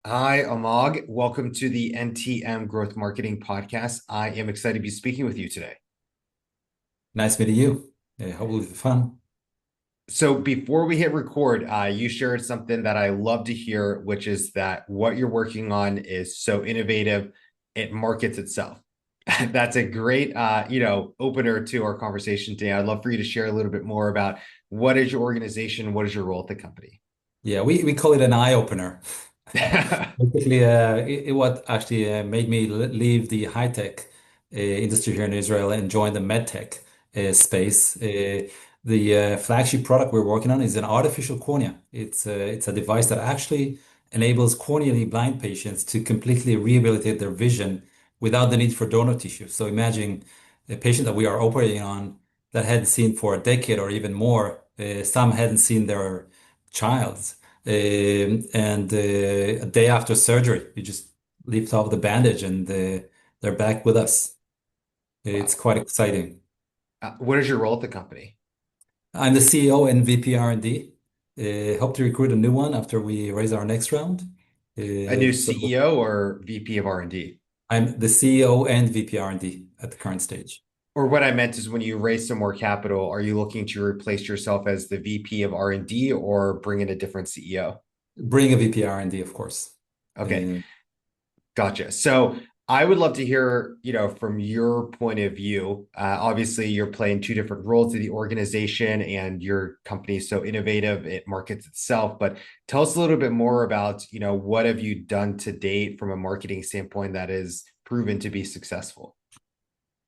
Hi, Almog. Welcome to the NTM Growth Marketing Podcast. I am excited to be speaking with you today. Nice meeting you. Hopefully fun. So, before we hit record, you shared something that I love to hear, which is that what you're working on is so innovative, it markets itself. That's a great, opener to our conversation today. I'd love for you to share a little bit more about what is your organization, what is your role at the company. Yeah, we call it an eye opener. Basically, it what actually made me leave the high tech industry here in Israel and join the med tech space. The flagship product we're working on is an artificial cornea. It's a device that actually enables corneally blind patients to completely rehabilitate their vision without the need for donor tissue. So imagine a patient that we are operating on that hadn't seen for a decade or even more. Some hadn't seen their child. And a day after surgery, you just lift off the bandage and they're back with us. It's Wow. quite exciting. What is your role at the company? I'm the CEO and VP R&D. Hope to recruit a new one after we raise our next round. A new So CEO or VP of R&D? I'm the CEO and VP R&D at the current stage. Or what I meant is when you raise some more capital, are you looking to replace yourself as the VP of R&D or bring in a different CEO? Bring a VP R&D, of course. Okay, Uh, gotcha. So I would love to hear, from your point of view. Obviously, you're playing two different roles in the organization, and your company is so innovative, it markets itself. But tell us a little bit more about, what have you done to date from a marketing standpoint that is proven to be successful?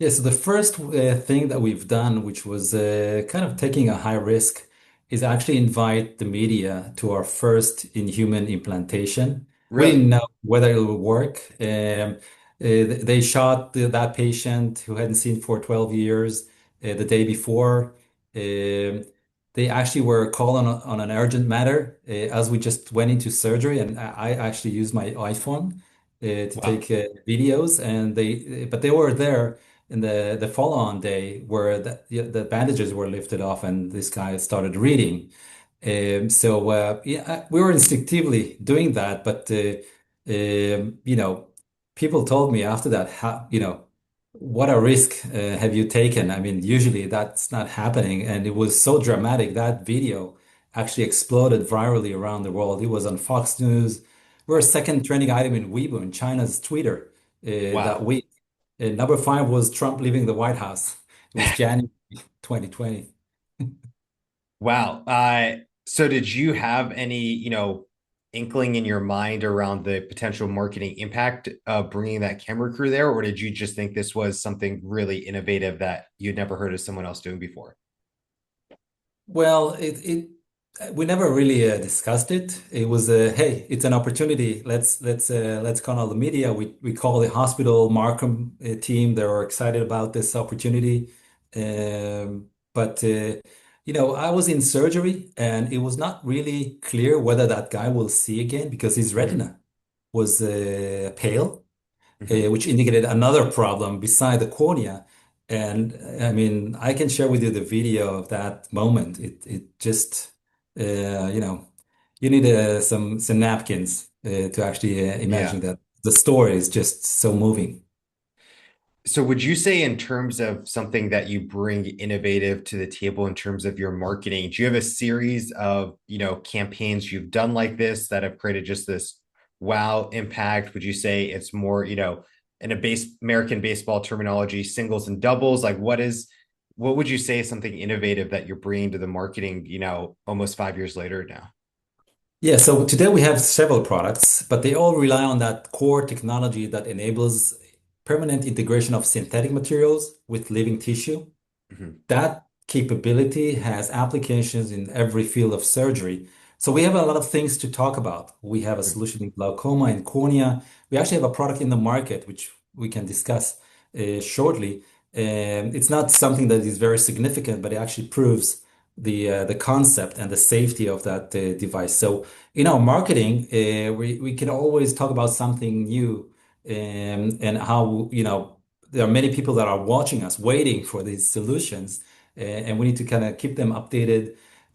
Yeah, so the first thing that we've done, which was kind of taking a high risk, is actually invite the media to our first in-human implantation. We Really? didn't know whether it would work. They shot that patient who hadn't seen for 12 years the day before. Um, they actually were called on an urgent matter as we just went into surgery, and I actually used my iPhone to Wow. take videos, and but they were there in the follow-on day where the bandages were lifted off and this guy started reading. Yeah, we were instinctively doing that, but people told me after that, what a risk have you taken? I mean, usually that's not happening, and it was so dramatic. That video actually exploded virally around the world. It was on Fox News. We're a second trending item in Weibo, in China's Twitter, that Wow. week. And number five was Trump leaving the White House. It was January 2020. Wow. So did you have any, inkling in your mind around the potential marketing impact of bringing that camera crew there, or did you just think this was something really innovative that you'd never heard of someone else doing before? Well, we never really discussed it. It was hey, it's an opportunity. Let's call the media. We call the hospital Markham team. They were excited about this opportunity. But I was in surgery, and it was not really clear whether that guy will see again because his Hmm. retina was pale, Hmm. which indicated another problem beside the cornea. And I mean, I can share with you the video of that moment. It just, you know, you need some napkins to actually imagine Yeah. that. The story is just so moving. So would you say in terms of something that you bring innovative to the table in terms of your marketing, do you have a series of, campaigns you've done like this that have created just this wow impact? Would you say it's more, in a American baseball terminology, singles and doubles? Like what would you say is something innovative that you're bringing to the marketing, almost 5 years later now? Yeah, so today we have several products, but they all rely on that core technology that enables permanent integration of synthetic materials with living tissue. Mhm. That capability has applications in every field of surgery. So we have a lot of things to talk about. We have a solution in glaucoma and cornea. We actually have a product in the market, which we can discuss shortly. It's not something that is very significant, but it actually proves the concept and the safety of that device. So in our marketing, we can always talk about something new and how, there are many people that are watching us, waiting for these solutions, and we need to kind of keep them updated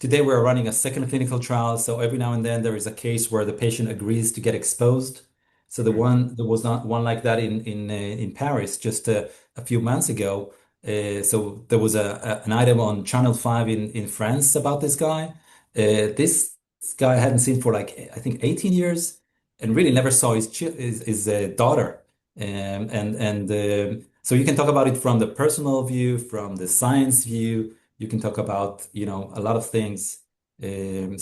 Today we're running a second clinical trial, so every now and then there is a case where the patient agrees to get exposed. So Mhm. there was not one like that in Paris just a few months ago. So there was an item on Channel 5 in France about this guy. This guy I hadn't seen for like I think 18 years, and really never saw his daughter. So you can talk about it from the personal view, from the science view. You can talk about, a lot of things.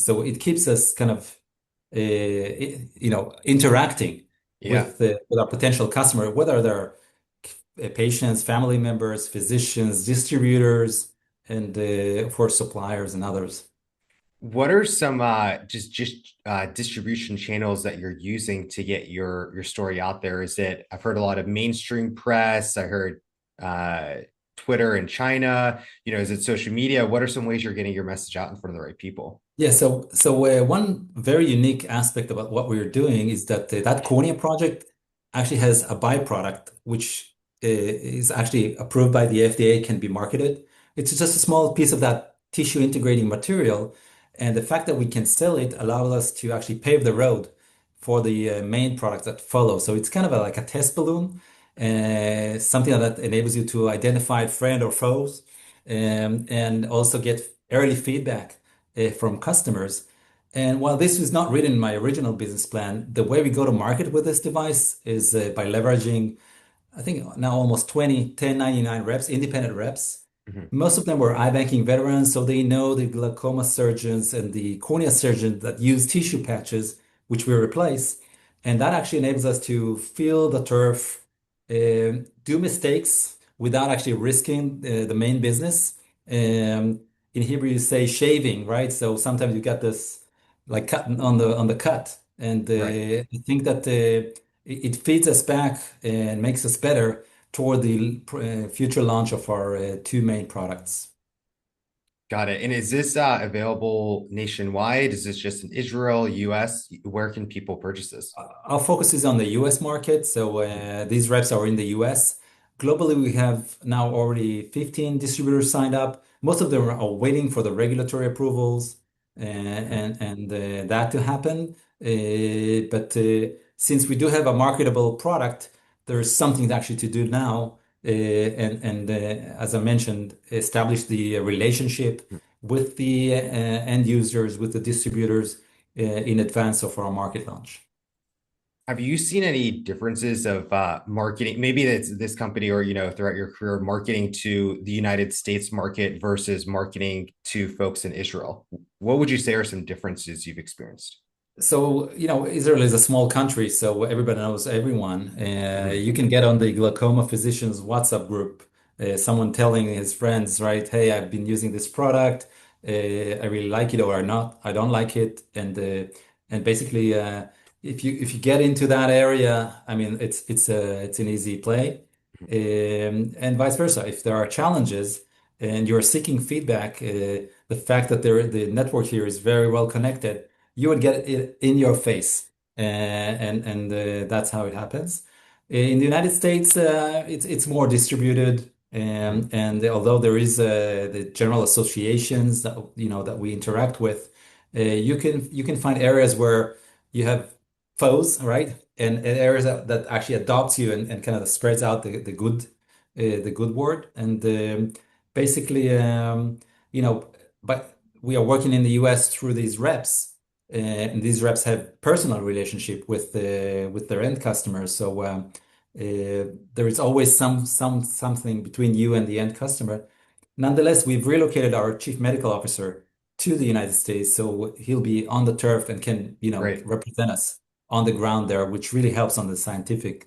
So it keeps us kind of, interacting Yeah. with our potential customer, whether they're patients, family members, physicians, distributors, and of course, suppliers and others. What are some just distribution channels that you're using to get your story out there? Is it I've heard a lot of mainstream press. I heard uh Twitter in China. Is it social media? What are some ways you're getting your message out in front of the right people? Yeah, so one very unique aspect about what we're doing is that that Cornea project actually has a byproduct which is actually approved by the FDA, can be marketed. It's just a small piece of that tissue integrating material, and the fact that we can sell it allows us to actually pave the road for the main product that follows. So it's kind of like a test balloon, something that enables you to identify friend or foes, and also get early feedback from customers. And while this was not written in my original business plan, the way we go to market with this device is by leveraging, I think now almost 20 1099 reps, independent reps. Mhm. Most of them were eye banking veterans, so they know the glaucoma surgeons and the cornea surgeons that use tissue patches, which we replace. And that actually enables us to feel the turf, do mistakes without actually risking the main business. In Hebrew, you say shaving, right? So sometimes you get this like cut on the cut, and Right. I think that it feeds us back and makes us better toward the future launch of our two main products. Got it. And is this available nationwide? Is this just in Israel, US? Where can people purchase this? Our focus is on the US market, so Mhm. these reps are in the US. Globally, we have now already 15 distributors signed up. Most of them are waiting for the regulatory approvals Mhm. and that to happen. But since we do have a marketable product, there's something actually to do now. As I mentioned, establish the relationship with the end users, with the distributors in advance of our market launch. Have you seen any differences of marketing? Maybe it's this company or, throughout your career, marketing to the United States market versus marketing to folks in Israel. What would you say are some differences you've experienced? So, Israel is a small country, so everybody knows everyone. Mhm. You can get on the glaucoma physicians WhatsApp group, someone telling his friends, right, hey, I've been using this product, I really like it or not, I don't like it, and basically, if you get into that area, I mean, it's an easy play, and vice versa. If there are challenges and you're seeking feedback, the fact that the network here is very well connected, you would get it in your face, and that's how it happens. In the United States, it's more distributed, Mhm. and although there is the general associations that that we interact with, you can find areas where you have foes, right? And areas that actually adopts you and kind of spreads out the good word. And basically, but we are working in the US through these reps, and these reps have personal relationship with their end customers. So there is always something between you and the end customer. Nonetheless, we've relocated our chief medical officer to the United States, so he'll be on the turf and can, Great. represent us on the ground there, which really helps on the scientific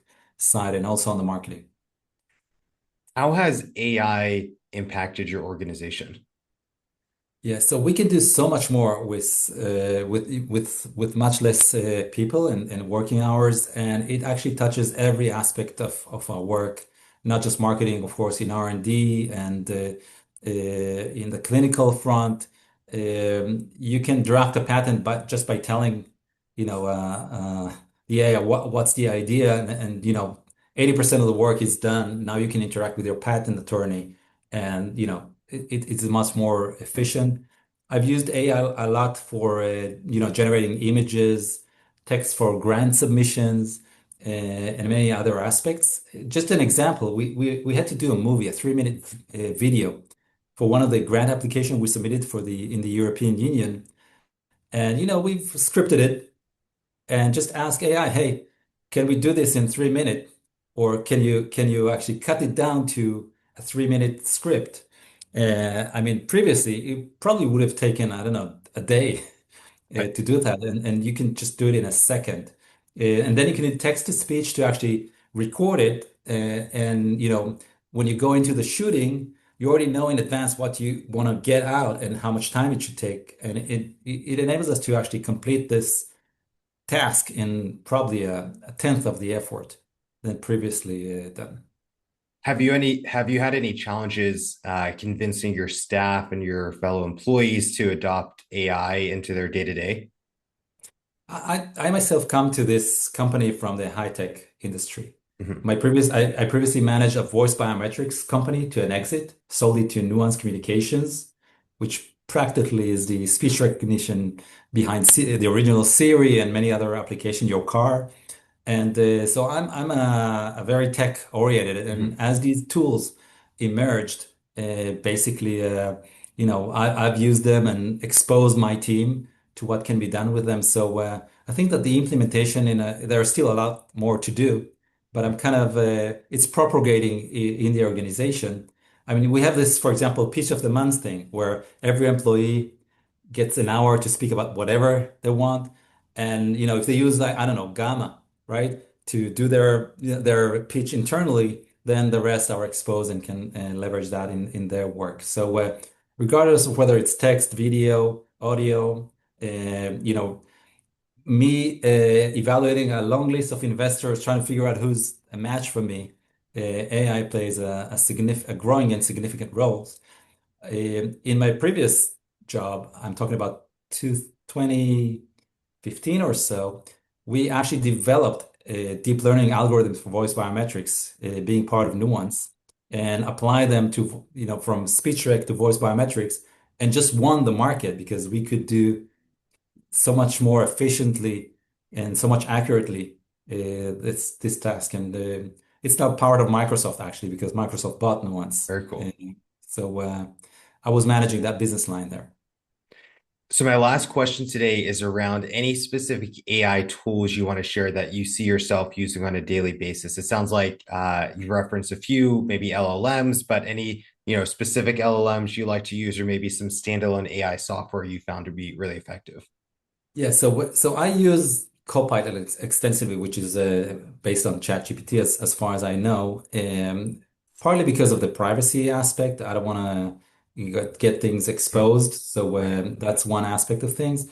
side and also on the marketing. How has AI impacted your organization? Yeah, so we can do so much more with much less people and working hours, and it actually touches every aspect of our work, not just marketing, of course, in R&D and in the clinical front. You can draft a patent, but just by telling, the AI what's the idea, and 80% of the work is done. Now you can interact with your patent attorney, and it's much more efficient. I've used AI a lot for generating images, text for grant submissions, and many other aspects. Just an example, we had to do a movie, a 3-minute video for one of the grant applications we submitted for the in the European Union. And we've scripted it and just ask AI, hey, can we do this in 3 minutes? Or can you actually cut it down to a 3-minute script? I mean, previously it probably would have taken, I don't know, a day to do that, and you can just do it in a second. And then you can do text to speech to actually record it. And when you go into the shooting, you already know in advance what you want to get out and how much time it should take, and it enables us to actually complete this task in probably a tenth of the effort than previously done. Have you had any challenges convincing your staff and your fellow employees to adopt AI into their day to day? I myself come to this company from the high tech industry. Mhm. I previously managed a voice biometrics company to an exit solely to Nuance Communications, which practically is the speech recognition behind the original Siri and many other applications, your car. And so I'm a very tech oriented, and Mhm. as these tools emerged, basically, I've used them and exposed my team to what can be done with them. So I think that the implementation there's still a lot more to do, but I'm kind of it's propagating in the organization. I mean, we have this, for example, pitch of the month thing where every employee gets an hour to speak about whatever they want. And if they use like, I don't know, Gamma, right, to do their pitch internally, then the rest are exposed and can leverage that in their work. So regardless of whether it's text, video, audio, you know, me evaluating a long list of investors trying to figure out who's a match for me, AI plays a growing and significant role. In my previous job, I'm talking about 2015 or so, we actually developed deep learning algorithms for voice biometrics, being part of Nuance, and apply them to, from speech rec to voice biometrics, and just won the market because we could do so much more efficiently and so much accurately this task. And it's now part of Microsoft actually because Microsoft bought Nuance. Very cool. So I was managing that business line there. So my last question today is around any specific AI tools you want to share that you see yourself using on a daily basis. It sounds like you referenced a few, maybe LLMs, but any specific LLMs you like to use, or maybe some standalone AI software you found to be really effective. Yeah, so I use Copilot extensively, which is based on ChatGPT, as far as I know, partly because of the privacy aspect. I don't want to get things Mm, exposed, so right. that's one aspect of things.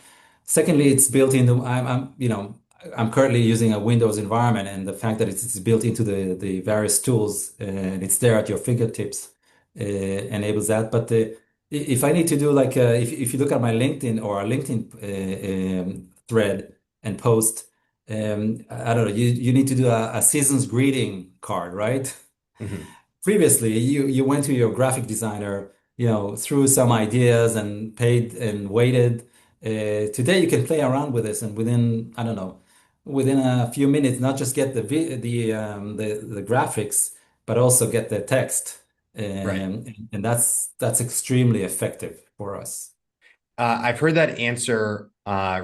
Secondly, it's built into. I'm currently using a Windows environment, and the fact that it's built into the various tools and it's there at your fingertips enables that. But if I need to do like if you look at my LinkedIn or a LinkedIn thread and post, I don't know, you need to do a season's greeting card, right? Mhm. Previously, you went to your graphic designer, threw some ideas and paid and waited. Today, you can play around with this, and within I don't know, within a few minutes, not just get the graphics, but also get the text, Right. and that's extremely effective for us. I've heard that answer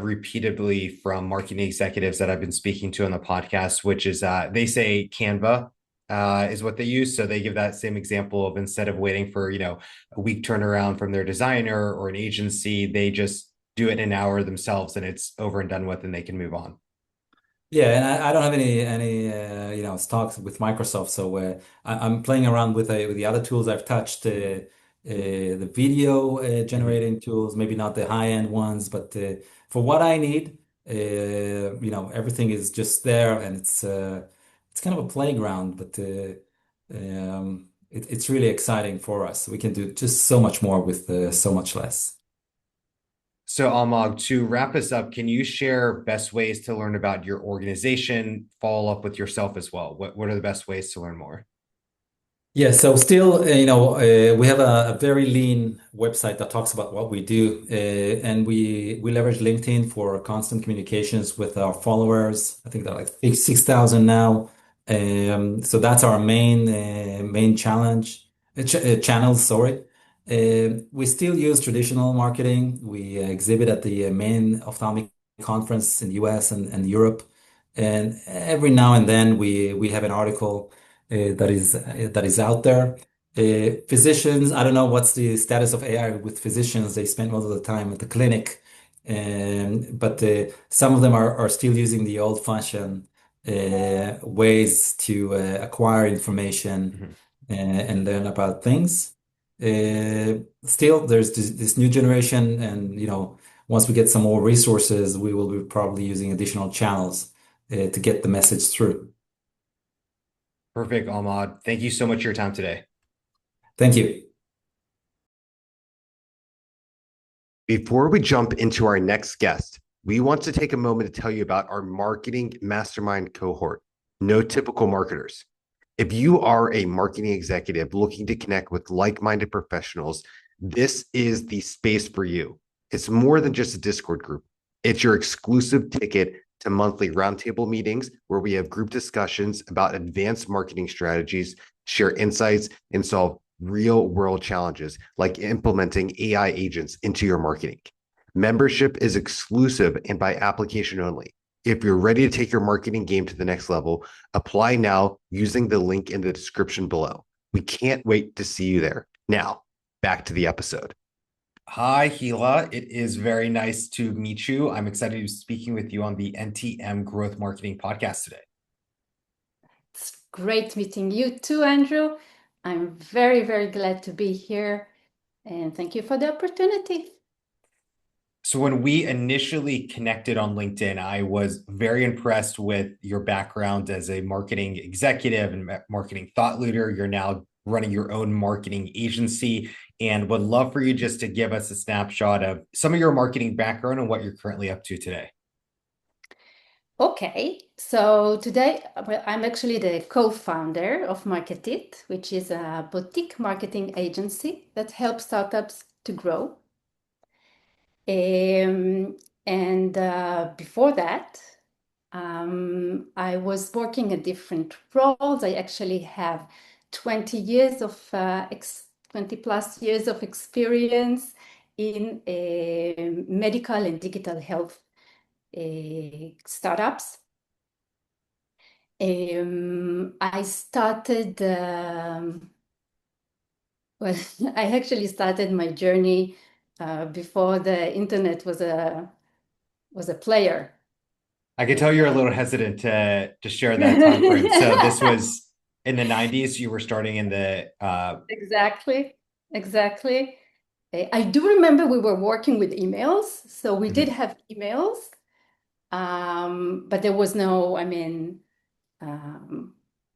repeatedly from marketing executives that I've been speaking to on the podcast, which is they say Canva is what they use. So they give that same example of instead of waiting for, a week turnaround from their designer or an agency, they just do it in an hour themselves and it's over and done with and they can move on. Yeah, and I don't have any stocks with Microsoft, so I'm playing around with the other tools I've touched, the video Mhm. generating tools, maybe not the high-end ones, but for what I need, everything is just there, and it's kind of a playground, but it's really exciting for us. We can do just so much more with so much less. So, Almog, to wrap us up, can you share best ways to learn about your organization, follow up with yourself as well? What are the best ways to learn more? Yeah, so still, we have a very lean website that talks about what we do, and we leverage LinkedIn for constant communications with our followers. I think they're like 6,000 now. So that's our main channels. Sorry, we still use traditional marketing. We exhibit at the main ophthalmic conference in the US and Europe, and every now and then we have an article that is out there. Physicians, I don't know what's the status of AI with physicians. They spend most of the time at the clinic, but some of them are still using the old-fashioned ways to acquire information Mhm. and learn about things. Still, there's this new generation, and once we get some more resources, we will be probably using additional channels to get the message through. Perfect, Almog. Thank you so much for your time today. Thank you. Before we jump into our next guest, we want to take a moment to tell you about our marketing mastermind cohort. No typical marketers. If you are a marketing executive looking to connect with like-minded professionals, this is the space for you. It's more than just a Discord group. It's your exclusive ticket to monthly roundtable meetings where we have group discussions about advanced marketing strategies, share insights, and solve real world challenges like implementing AI agents into your marketing. Membership is exclusive and by application only. If you're ready to take your marketing game to the next level, apply now using the link in the description below. We can't wait to see you there. Now, back to the episode. Hi, Gila. It is very nice to meet you. I'm excited to be speaking with you on the NTM Growth Marketing Podcast today. It's great meeting you too, Andrew. I'm very, very glad to be here, and thank you for the opportunity. So when we initially connected on LinkedIn, I was very impressed with your background as a marketing executive and marketing thought leader. You're now running your own marketing agency and would love for you just to give us a snapshot of some of your marketing background and what you're currently up to today. Okay, so today I'm actually the co-founder of Marketit, which is a boutique marketing agency that helps startups to grow. And before that, I was working in different roles. I actually have 20 years of 20 plus years of experience in medical and digital health startups. I started, well, I actually started my journey before the internet was a player. I can tell you're a little hesitant to share that time frame. So this was in the 90s. You were starting in the Exactly, exactly. I do remember we were working with emails, so we did have emails, but there was no,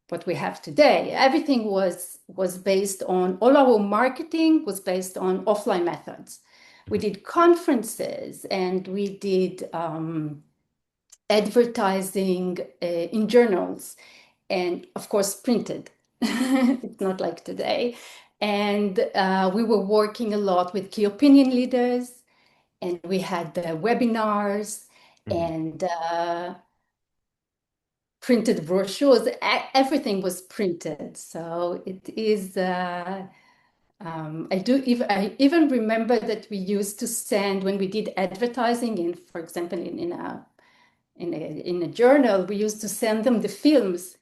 what we have today. Everything was based on, all our marketing was based on offline methods. We did conferences and we did advertising in journals and of course printed. It's not like today. And we were working a lot with key opinion leaders and we had webinars and printed brochures. Everything was printed. So it is, I even remember that we used to send, when we did advertising in, for example, in a journal, we used to send them the films.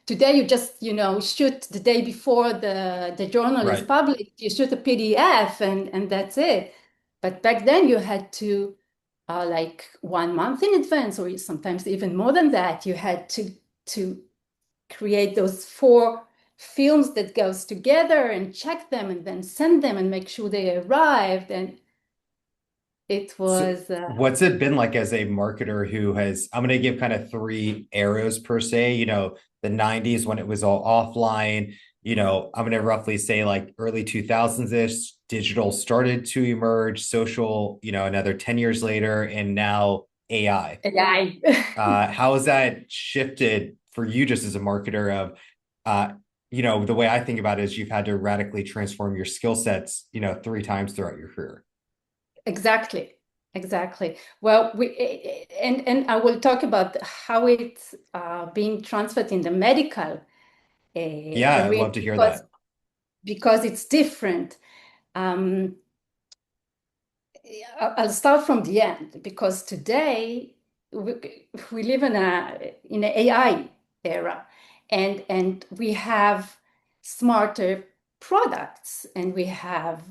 Today, you just, shoot the day before the journal is published, you shoot a PDF and that's it. But back then you had to, like 1 month in advance, or sometimes even more than that, you had to create those 4 films that goes together and check them and then send them and make sure they arrived. And it was what's it been like as a marketer who has, I'm going to give kind of 3 arrows per se, the 90s when it was all offline, I'm going to roughly say like early 2000s-ish, digital started to emerge, social, another 10 years later, and now AI. AI. How has that shifted for you just as a marketer of, the way I think about it is you've had to radically transform your skill sets, 3 times throughout your career. Exactly. Exactly. Well, and I will talk about how it's being transferred in the medical Yeah, I'd arena love to hear that. because it's different. Um, I'll start from the end because today we live in an AI era, and we have smarter products, and we have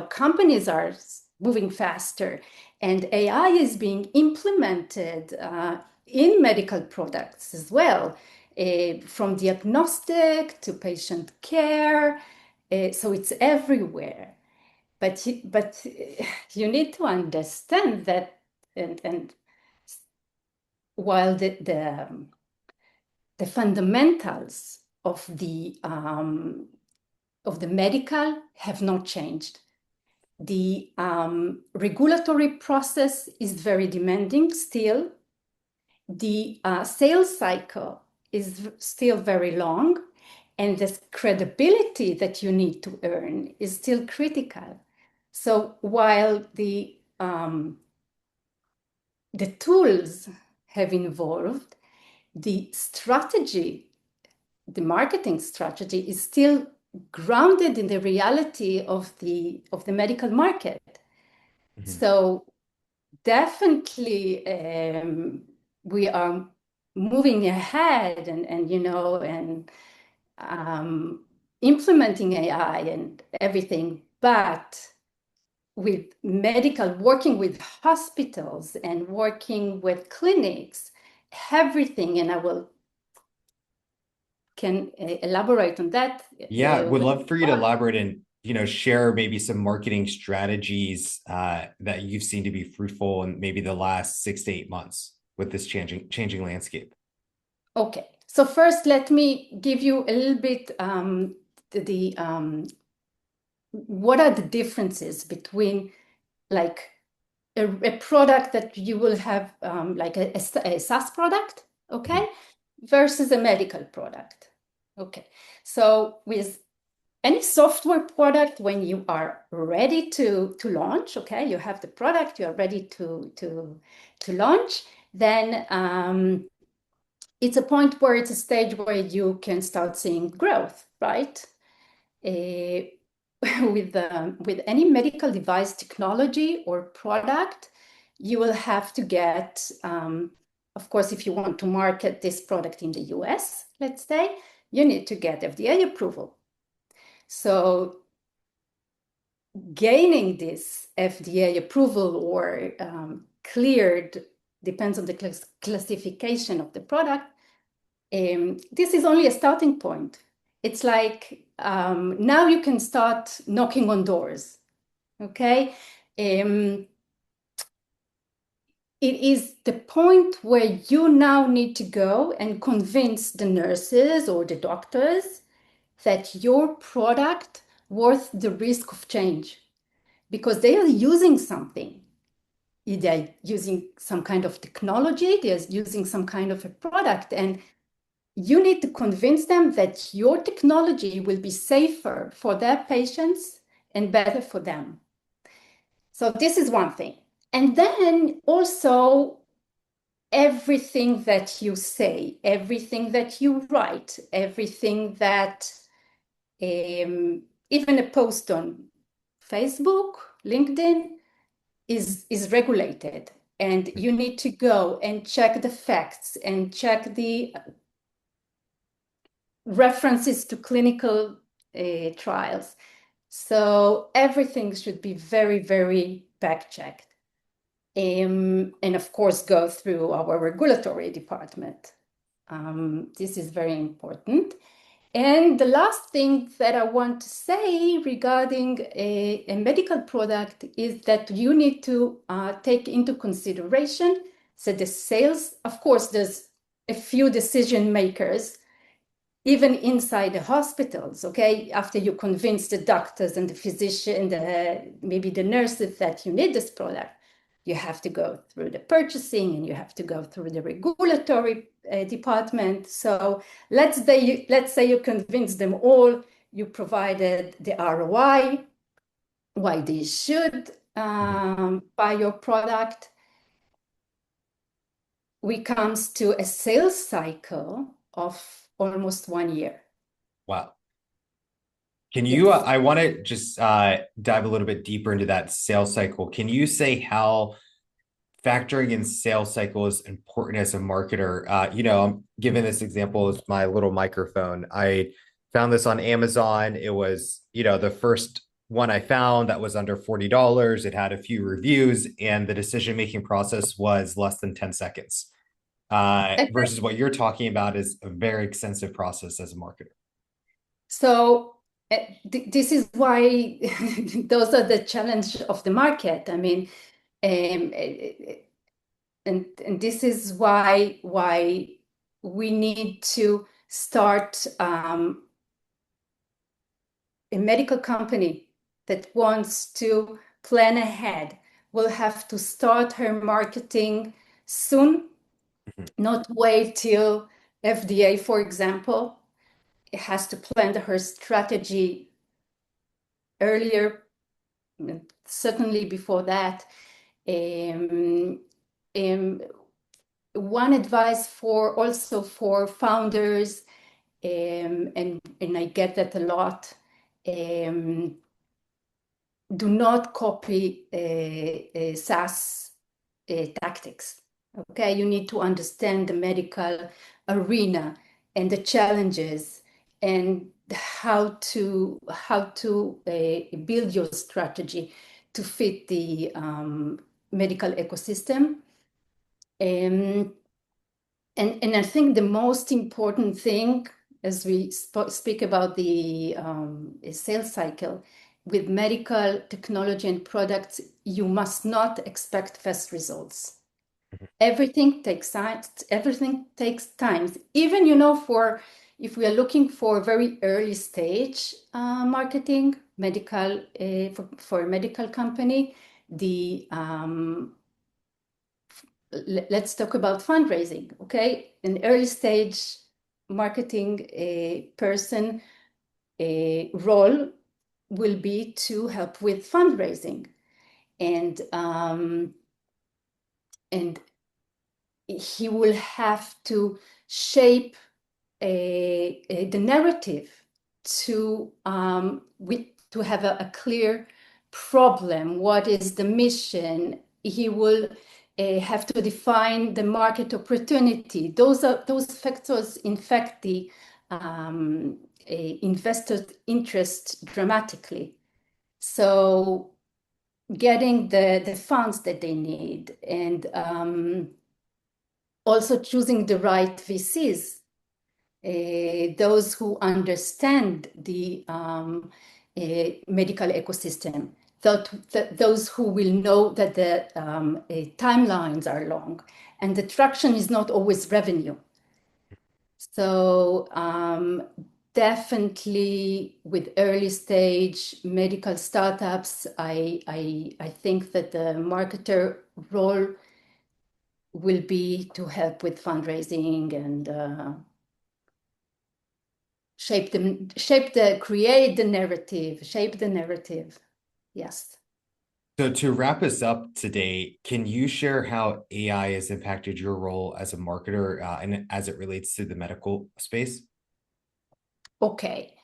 companies are moving faster, and AI is being implemented in medical products as well, from diagnostic to patient care. So it's everywhere. But you need to understand that, and while the fundamentals of the medical have not changed, the regulatory process is very demanding still. The sales cycle is still very long, and the credibility that you need to earn is still critical. So while the tools have evolved, the strategy, the marketing strategy, is still grounded in the reality of the medical market. Mhm. So definitely, we are moving ahead, and implementing AI and everything, but with working with hospitals and working with clinics, everything, and I can elaborate on that. Yeah, would love for you to elaborate and, share maybe some marketing strategies that you've seen to be fruitful in maybe the last 6 to 8 months with this changing landscape. Okay, so first let me give you a little bit what are the differences between like a product that you will have like a SaaS product, okay, versus a medical product. Okay, so with any software product, when you are ready to launch, okay, you have the product, you are ready to launch, then it's a point where it's a stage where you can start seeing growth, right? With any medical device technology or product, you will have to get, of course, if you want to market this product in the US, let's say, you need to get FDA approval. So gaining this FDA approval or cleared depends on the classification of the product. This is only a starting point. It's like now you can start knocking on doors, okay? It is the point where you now need to go and convince the nurses or the doctors that your product worth the risk of change, because they are using something. They're using some kind of technology, they're using some kind of a product, and you need to convince them that your technology will be safer for their patients and better for them. So this is one thing. And then also everything that you say, everything that you write, everything that even a post on Facebook, LinkedIn is regulated. And you need to go and check the facts and check the references to clinical trials. So everything should be very, very back-checked. And of course, go through our regulatory department. This is very important. And the last thing that I want to say regarding a medical product is that you need to take into consideration that the sales, of course, there's a few decision makers even inside the hospitals, okay, after you convince the doctors and the physician, maybe the nurses that you need this product. You have to go through the purchasing and you have to go through the regulatory department. So let's say you convince them all, you provided the ROI, why they should buy your product. We comes to a sales cycle of almost 1 year. Wow. Can you, I want to just dive a little bit deeper into that sales cycle. Can you say how factoring in sales cycle is important as a marketer? I'm giving this example as my little microphone. I found this on Amazon. It was, the first one I found that was under $40. It had a few reviews, and the decision-making process was less than 10 seconds. Versus what you're talking about is a very extensive process as a marketer. So this is why those are the challenge of the market. I mean, and this is why we need to start a medical company that wants to plan ahead will have to start her marketing soon, not wait till FDA, for example. It has to plan her strategy earlier, certainly before that. One advice also for founders, and I get that a lot, do not copy SaaS tactics. Okay, you need to understand the medical arena and the challenges and how to build your strategy to fit the medical ecosystem. And I think the most important thing as we speak about the sales cycle with medical technology and products, you must not expect fast results. Everything takes time. Everything takes time. Even, if we are looking for very early stage marketing, medical for a medical company, let's talk about fundraising. Okay, an early stage marketing person role will be to help with fundraising, and he will have to shape the narrative to have a clear problem. What is the mission? He will have to define the market opportunity. Those factors infect the investor interest dramatically. So getting the funds that they need, and also choosing the right VCs, those who understand the medical ecosystem, those who will know that the timelines are long and the traction is not always revenue. So definitely with early stage medical startups, I think that the marketer role will be to help with fundraising and create the narrative, shape the narrative. Yes. So to wrap us up today, can you share how AI has impacted your role as a marketer and as it relates to the medical space? Okay.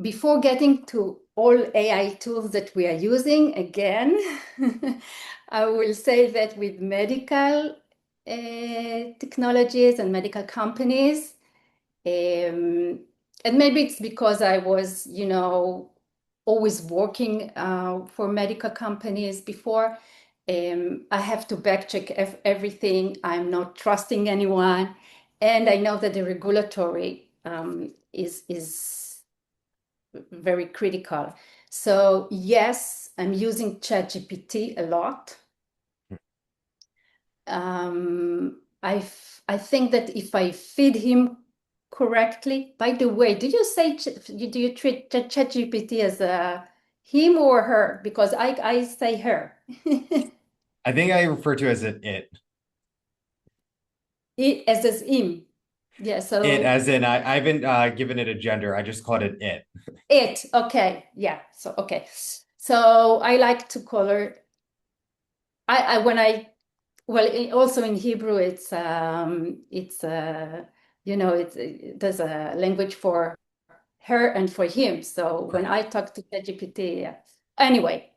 Before getting to all AI tools that we are using, again, I will say that with medical technologies and medical companies, and maybe it's because I was, always working for medical companies before. I have to backcheck everything. I'm not trusting anyone, and I know that the regulatory is very critical. So yes, I'm using ChatGPT a lot. I think that if I feed him correctly, by the way, do you treat ChatGPT as a Him or her, because I say her. I think I refer to as an it. It as him. Yeah, It so as in I haven't given it a gender. I just called it it. it. Okay. Yeah. So okay. So I like to call her. I when I well also in Hebrew there's a language for her and for him. So when Right. I talk to ChatGPT, yeah. Anyway,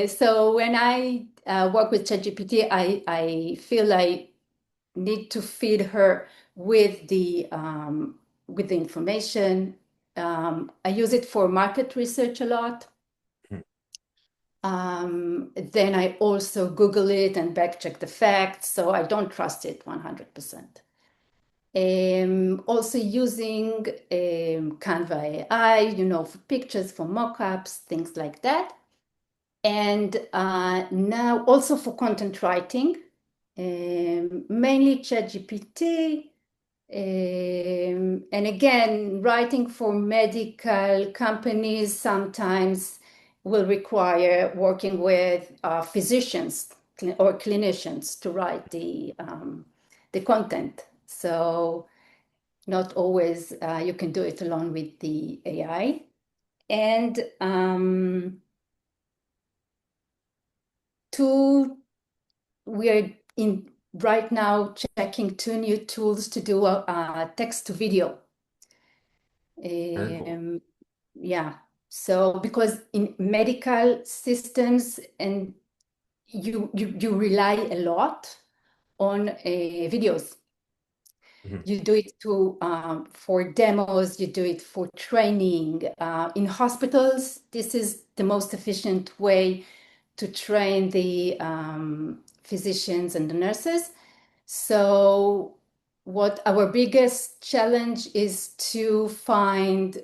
so when I work with ChatGPT, I feel I need to feed her with the information. I use it for market research a lot. Hmm. Then I also Google it and back check the facts, so I don't trust it 100%. Also using Canva AI, for pictures, for mockups, things like that. And now also for content writing, mainly ChatGPT. And again, writing for medical companies sometimes will require working with physicians or clinicians to write the content. So not always you can do it alone with the AI. And we are in right now checking two new tools to do text to video. Very cool. Yeah. So because in medical systems and you rely a lot on videos. Mhm. You do it for demos, you do it for training. In hospitals, this is the most efficient way to train the physicians and the nurses. So what our biggest challenge is to find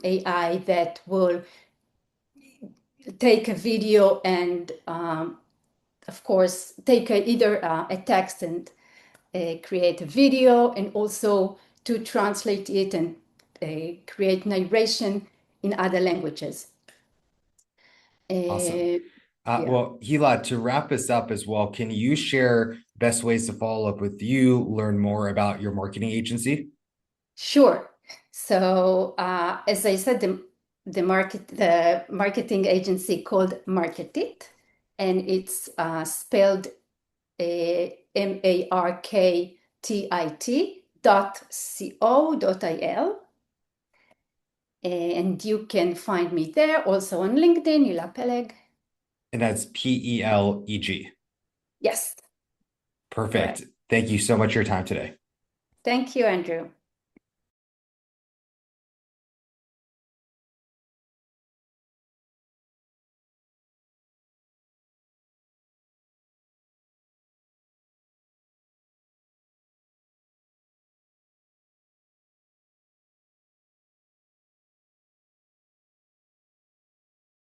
AI that will take a video and, of course, take either a text and create a video, and also to translate it and create narration in other languages. Awesome. Yeah. Well, Hila, to wrap us up as well, can you share best ways to follow up with you, learn more about your marketing agency? Sure. So as I said, the marketing agency called Marketit, and it's spelled marktit.co.il. And you can find me there, also on LinkedIn, Hila Peleg. And that's Peleg. Yes, Perfect. correct. Thank you so much for your time today. Thank you, Andrew.